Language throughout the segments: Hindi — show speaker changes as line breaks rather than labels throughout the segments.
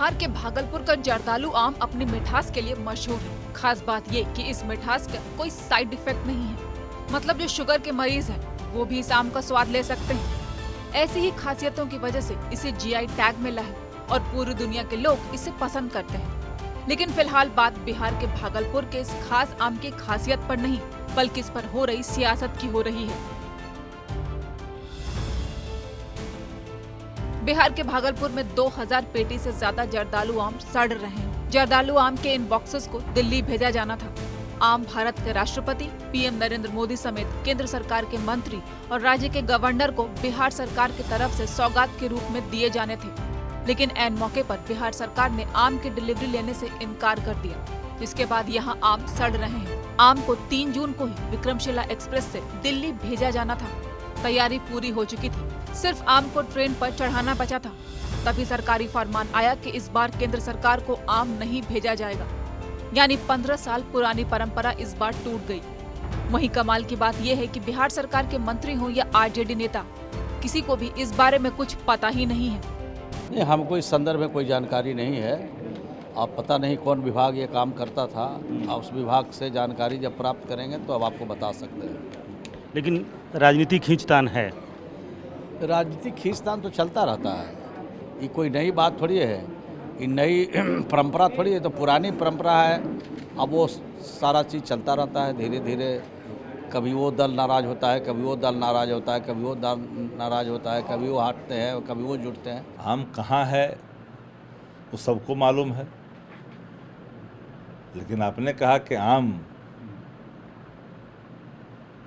बिहार के भागलपुर का जर्दालू आम अपनी मिठास के लिए मशहूर है। खास बात ये कि इस मिठास का कोई साइड इफेक्ट नहीं है, मतलब जो शुगर के मरीज हैं वो भी इस आम का स्वाद ले सकते हैं। ऐसी ही खासियतों की वजह से इसे जीआई टैग मिला है और पूरी दुनिया के लोग इसे पसंद करते हैं। लेकिन फिलहाल बात बिहार के भागलपुर के इस खास आम की खासियत पर नहीं, बल्कि इस पर हो रही सियासत की हो रही है। बिहार के भागलपुर में 2000 पेटी से ज्यादा जर्दालू आम सड़ रहे हैं। जर्दालू आम के इन बॉक्सेस को दिल्ली भेजा जाना था। आम भारत के राष्ट्रपति पीएम नरेंद्र मोदी समेत केंद्र सरकार के मंत्री और राज्य के गवर्नर को बिहार सरकार की तरफ से सौगात के रूप में दिए जाने थे। लेकिन ऐन मौके पर बिहार सरकार ने आम की डिलीवरी लेने से इनकार कर दिया, जिसके बाद यहाँ आम सड़ रहे हैं। आम को 3 जून को ही विक्रमशिला एक्सप्रेस से दिल्ली भेजा जाना था। तैयारी पूरी हो चुकी थी, सिर्फ आम को ट्रेन पर चढ़ाना बचा था। तभी सरकारी फरमान आया कि इस बार केंद्र सरकार को आम नहीं भेजा जाएगा, यानी 15 साल पुरानी परंपरा इस बार टूट गई। वहीं कमाल की बात यह है कि बिहार सरकार के मंत्री हो या आरजेडी नेता, किसी को भी इस बारे में कुछ पता ही नहीं है।
नहीं, हमको इस संदर्भ में कोई जानकारी नहीं है। आप पता नहीं कौन विभाग ये काम करता था। आप उस विभाग से जानकारी जब प्राप्त करेंगे तो अब आपको बता सकते हैं।
लेकिन राजनीतिक खींचतान है।
राजनीतिक खींचतान तो चलता रहता है, ये कोई नई बात थोड़ी है, ये नई परंपरा थोड़ी है। तो पुरानी परंपरा है, अब वो सारा चीज़ चलता रहता है। धीरे धीरे कभी वो दल नाराज़ होता है, कभी वो दल नाराज़ होता है, कभी वो दल नाराज़ होता है, कभी वो हटते हैं, कभी वो जुटते हैं।
आम कहाँ है वो सबको मालूम है, लेकिन आपने कहा कि आम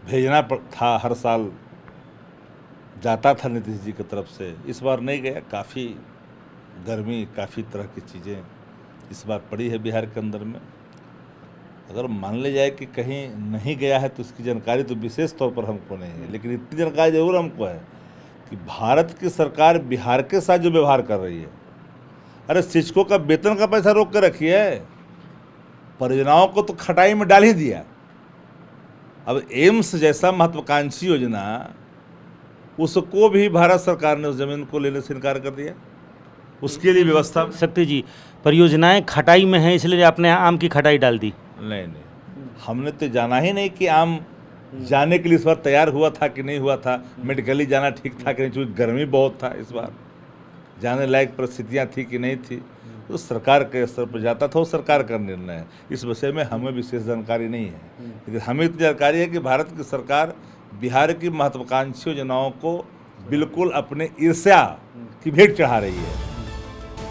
भेजना था, हर साल जाता था नीतीश जी की तरफ से, इस बार नहीं गया। काफ़ी गर्मी, काफ़ी तरह की चीज़ें इस बार पड़ी है बिहार के अंदर में। अगर मान लिया जाए कि कहीं नहीं गया है तो उसकी जानकारी तो विशेष तौर पर हमको नहीं है, लेकिन इतनी जानकारी जरूर हमको है कि भारत की सरकार बिहार के साथ जो व्यवहार कर रही है, अरे शिक्षकों का वेतन का पैसा रोक कर रखी है, परियोजनाओं को तो खटाई में डाल ही दिया। अब एम्स जैसा महत्वाकांक्षी योजना, उसको भी भारत सरकार ने उस जमीन को लेने से इनकार कर दिया। उसके लिए व्यवस्था
शक्ति जी, परियोजनाएं खटाई में हैं, इसलिए आपने आम की खटाई डाल दी।
नहीं, हमने तो जाना ही नहीं कि आम जाने के लिए इस बार तैयार हुआ था कि नहीं हुआ था। मेडिकली जाना ठीक था कि नहीं, क्योंकि गर्मी बहुत था इस बार, जाने लायक परिस्थितियाँ थी कि नहीं थी, तो सरकार के स्तर पर जाता था। वो सरकार का निर्णय है, इस विषय में हमें विशेष जानकारी नहीं है। लेकिन हमें इतनी जानकारी है कि भारत की सरकार बिहार की महत्वाकांक्षी योजनाओं को बिल्कुल अपने ईर्ष्या की भेंट चढ़ा रही है।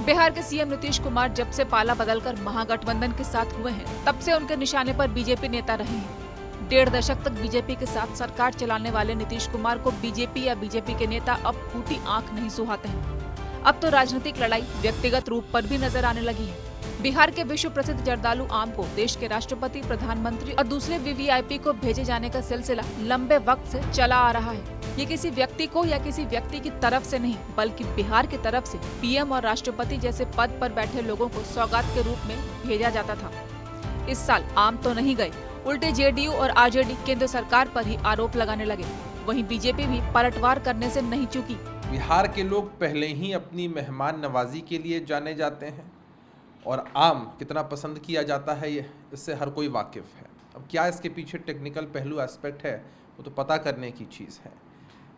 बिहार के सीएम नीतीश कुमार जब से पाला बदलकर महागठबंधन के साथ हुए हैं, तब से उनके निशाने पर बीजेपी नेता रहे हैं। 1.5 दशक तक बीजेपी के साथ सरकार चलाने वाले नीतीश कुमार को बीजेपी या बीजेपी के नेता अब फूटी आंख नहीं सुहाते हैं। अब तो राजनीतिक लड़ाई व्यक्तिगत रूप पर भी नजर आने लगी है। बिहार के विश्व प्रसिद्ध जर्दालू आम को देश के राष्ट्रपति, प्रधानमंत्री और दूसरे वीवीआईपी को भेजे जाने का सिलसिला लंबे वक्त से चला आ रहा है। ये किसी व्यक्ति को या किसी व्यक्ति की तरफ से नहीं, बल्कि बिहार की तरफ से पीएम और राष्ट्रपति जैसे पद पर बैठे लोगों को सौगात के रूप में भेजा जाता था। इस साल आम तो नहीं गए, उल्टे जेडीयू और आरजेडी केंद्र सरकार पर ही आरोप लगाने लगे। वहीं बीजेपी भी पलटवार करने से नहीं चूकी।
बिहार के लोग पहले ही अपनी मेहमान नवाजी के लिए जाने जाते हैं और आम कितना पसंद किया जाता है इससे हर कोई वाकिफ है। अब क्या इसके पीछे टेक्निकल पहलू एस्पेक्ट है वो तो पता करने की चीज़ है,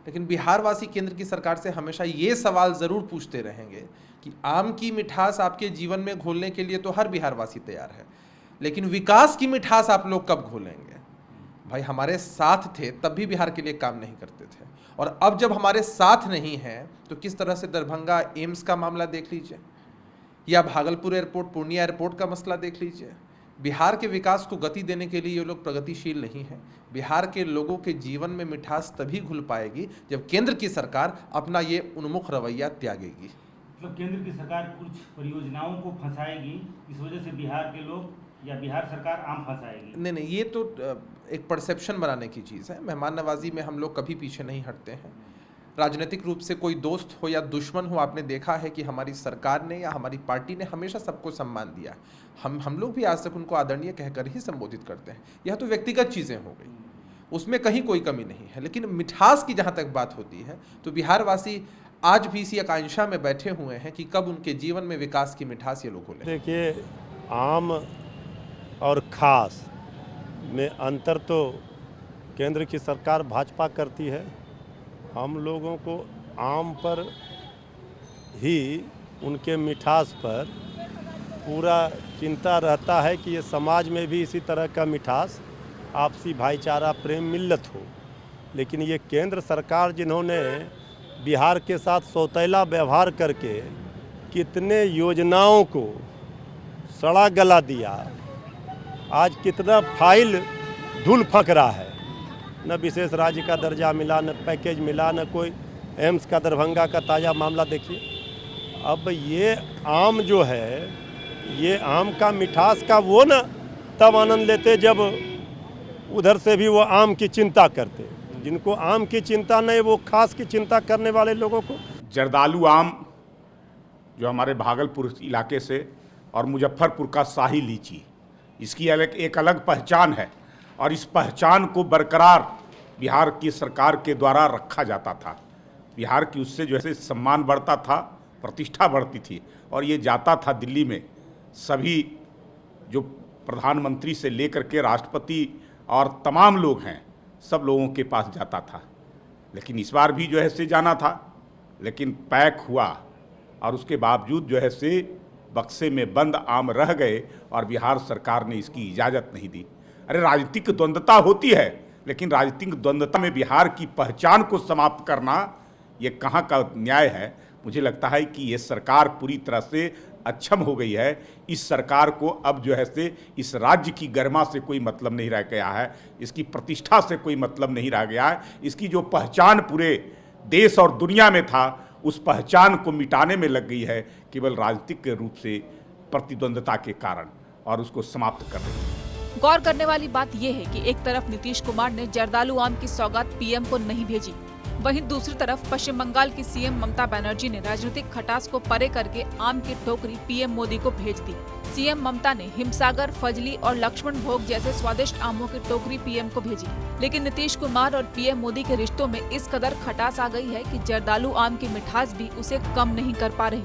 लेकिन बिहार वासी केंद्र की सरकार से हमेशा ये सवाल ज़रूर पूछते रहेंगे कि आम की मिठास आपके जीवन में घोलने के लिए तो हर बिहार वासी तैयार है, लेकिन विकास की मिठास आप लोग कब घोलेंगे? भाई हमारे साथ थे तब भी बिहार के लिए काम नहीं करते थे, और अब जब हमारे साथ नहीं है तो किस तरह से दरभंगा एम्स का मामला देख लीजिए, या भागलपुर एयरपोर्ट, पूर्णिया एयरपोर्ट का मसला देख लीजिए। बिहार के विकास को गति देने के लिए ये लोग प्रगतिशील नहीं है। बिहार के लोगों के जीवन में मिठास तभी घुल पाएगी जब केंद्र की सरकार अपना ये उन्मुख रवैया त्यागेगी।
मतलब केंद्र की सरकार कुछ परियोजनाओं को फंसाएगी, इस वजह से बिहार के लोग या बिहार सरकार आम फंसाएगी।
नहीं, ये तो एक परसेप्शन बनाने की चीज़ है। मेहमान नवाजी में हम लोग कभी पीछे नहीं हटते हैं। राजनीतिक रूप से कोई दोस्त हो या दुश्मन हो, आपने देखा है कि हमारी सरकार ने या हमारी पार्टी ने हमेशा सबको सम्मान दिया। हम लोग भी आज तक उनको आदरणीय कहकर ही संबोधित करते हैं। यह तो व्यक्तिगत चीज़ें हो गई, उसमें कहीं कोई कमी नहीं है। लेकिन मिठास की जहाँ तक बात होती है तो बिहार वासी आज भी इसी आकांक्षा में बैठे हुए हैं कि कब उनके जीवन में विकास की मिठास ये लोग घोलें।
देखिए, आम और खास में अंतर तो केंद्र की सरकार भाजपा करती है। हम लोगों को आम पर ही, उनके मिठास पर पूरा चिंता रहता है कि ये समाज में भी इसी तरह का मिठास, आपसी भाईचारा, प्रेम, मिल्लत हो। लेकिन ये केंद्र सरकार जिन्होंने बिहार के साथ सौतेला व्यवहार करके कितने योजनाओं को सड़ा गला दिया, आज कितना फाइल धूल फंक रहा है। न विशेष राज्य का दर्जा मिला, न पैकेज मिला, न कोई एम्स का दरभंगा का ताज़ा मामला देखिए। अब ये आम जो है, ये आम का मिठास का वो न तब आनंद लेते जब उधर से भी वो आम की चिंता करते। जिनको आम की चिंता नहीं, वो खास की चिंता करने वाले लोगों को।
जर्दालू आम जो हमारे भागलपुर इलाके से और मुजफ्फरपुर का शाही लीची, इसकी एक अलग पहचान है और इस पहचान को बरकरार बिहार की सरकार के द्वारा रखा जाता था। बिहार की उससे जो है सम्मान बढ़ता था, प्रतिष्ठा बढ़ती थी और ये जाता था दिल्ली में। सभी जो प्रधानमंत्री से लेकर के राष्ट्रपति और तमाम लोग हैं, सब लोगों के पास जाता था। लेकिन इस बार भी जो है से जाना था, लेकिन पैक हुआ और उसके बावजूद जो है से बक्से में बंद आम रह गए और बिहार सरकार ने इसकी इजाज़त नहीं दी। अरे राजनीतिक द्वंद्वता होती है, लेकिन राजनीतिक द्वंद्वता में बिहार की पहचान को समाप्त करना ये कहाँ का न्याय है। मुझे लगता है कि ये सरकार पूरी तरह से अक्षम हो गई है। इस सरकार को अब जो है से इस राज्य की गरिमा से कोई मतलब नहीं रह गया है, इसकी प्रतिष्ठा से कोई मतलब नहीं रह गया है। इसकी जो पहचान पूरे देश और दुनिया में था, उस पहचान को मिटाने में लग गई है केवल राजनीतिक रूप से प्रतिद्वंद्विता के कारण, और उसको समाप्त कर रही है।
गौर करने वाली बात यह है कि एक तरफ नीतीश कुमार ने जर्दालू आम की सौगात पीएम को नहीं भेजी, वहीं दूसरी तरफ पश्चिम बंगाल की सीएम ममता बनर्जी ने राजनीतिक खटास को परे करके आम की टोकरी पीएम मोदी को भेज दी। सीएम ममता ने हिमसागर, फजली और लक्ष्मण भोग जैसे स्वादिष्ट आमों की टोकरी पीएम को भेजी, लेकिन नीतीश कुमार और पीएम मोदी के रिश्तों में इस कदर खटास आ गई है कि जर्दालू आम की मिठास भी उसे कम नहीं कर पा रही।